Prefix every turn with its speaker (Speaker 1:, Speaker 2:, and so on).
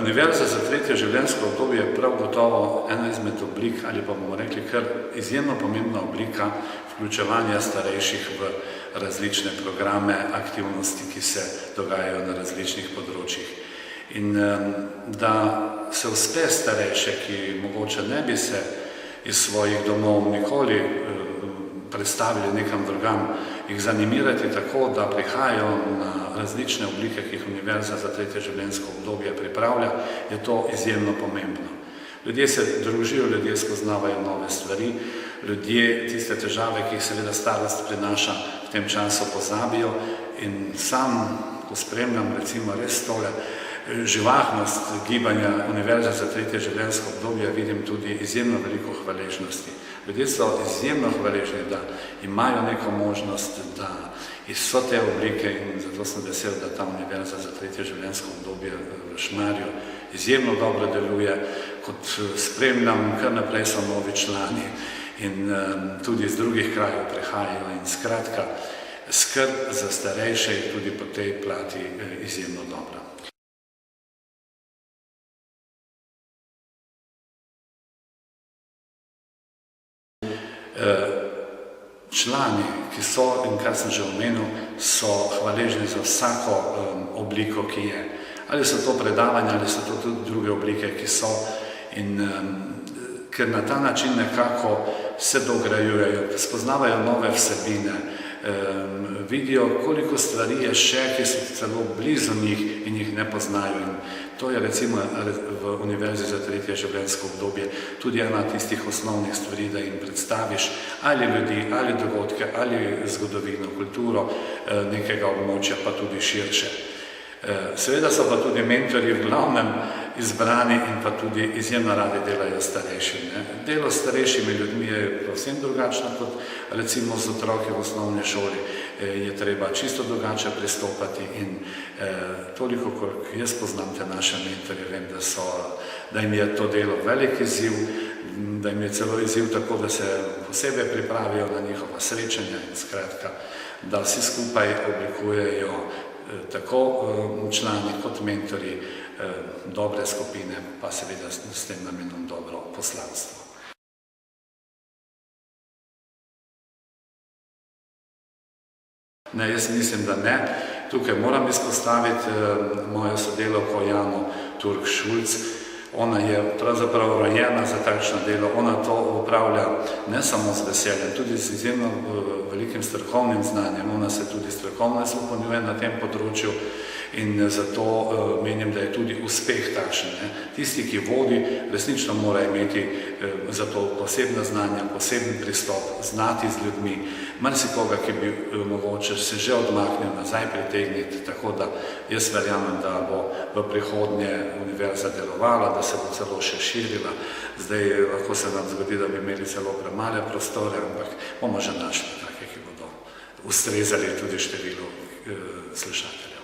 Speaker 1: Univerza za tretje življenjsko obdobje je prav gotovo ena izmed oblik, ali pa bomo rekli kar izjemno pomembna oblika vključevanja starejših v različne programe, aktivnosti, ki se dogajajo na različnih področjih. In da se uspe starejše, ki mogoče ne bi se iz svojih domov nikoli predstavili nekam drugam, jih zanimirati tako, da prihajajo na različne oblike, ki jih Univerza za tretje življenjsko obdobje pripravlja, je to izjemno pomembno. Ljudje se družijo, ljudje spoznavajo nove stvari, ljudje tiste težave, ki jih seveda starost prinaša, v tem času pozabijo in sam, ko spremljam recimo res tole živahnost gibanja Univerze za tretje življenjsko obdobje, vidim tudi izjemno veliko hvaležnosti. Ljudje so izjemno hvaležni, da imajo neko možnost, da iz vse te oblike, in zato sem vesel, da ta Univerza za tretje življenjsko obdobje v Šmarju izjemno dobro deluje, kot spremljam, kar naprej so novi člani in tudi iz drugih krajev prihajajo in skratka, skrb za starejše je tudi po tej plati izjemno dobra. Člani, ki so, in kar sem že omenil, so hvaležni za vsako obliko, ki je. Ali so to predavanja, ali so to tudi druge oblike, ki so. In ker na ta način nekako se dograjujejo, spoznavajo nove vsebine, vidijo, koliko stvari je še, ki so celo blizu njih in jih ne poznajo. In to je recimo v Univerzi za tretje življenjsko obdobje tudi ena tistih osnovnih stvari, da jim predstaviš ali ljudi, ali dogodke, ali zgodovino, kulturo nekega območja, pa tudi širše. Seveda so pa tudi mentorji v glavnem izbrani in pa tudi izjemno radi delajo s starejšimi. Delo s starejšimi ljudmi je povsem drugačno kot recimo z otroki v osnovni šoli. Je treba čisto drugače pristopati in toliko, koliko jaz poznam te naše mentorje, vem, da jim je to delo velik izziv, da jim je celo izziv tako, da se posebej pripravijo na njihova srečanja in skratka, da vsi skupaj oblikujejo tako člani kot mentorji dobre skupine, pa seveda s tem namenom dobro poslanstvo. Ne, jaz mislim, da ne. Tukaj moram izpostaviti mojo sodelavko Jano Turk-Šulc. Ona je pravzaprav rojena za takšno delo, ona to upravlja ne samo z veseljem, tudi z izjemno velikim strokovnim znanjem, ona se tudi strokovno izpopolnjuje na tem področju in zato menim, da je tudi uspeh takšen. Tisti, ki vodi, resnično mora imeti za to posebna znanja, poseben pristop, znati z ljudmi, marsikoga, ki bi mogoče se že odmaknil nazaj pritegniti, tako da jaz verjamem, da bo v prihodnje univerza delovala, da se bo celo še širila. Zdaj lahko se nam zgodi, da bi imeli celo premale prostore, ampak bomo že našli take, ki bodo ustrezali tudi številu slušateljev.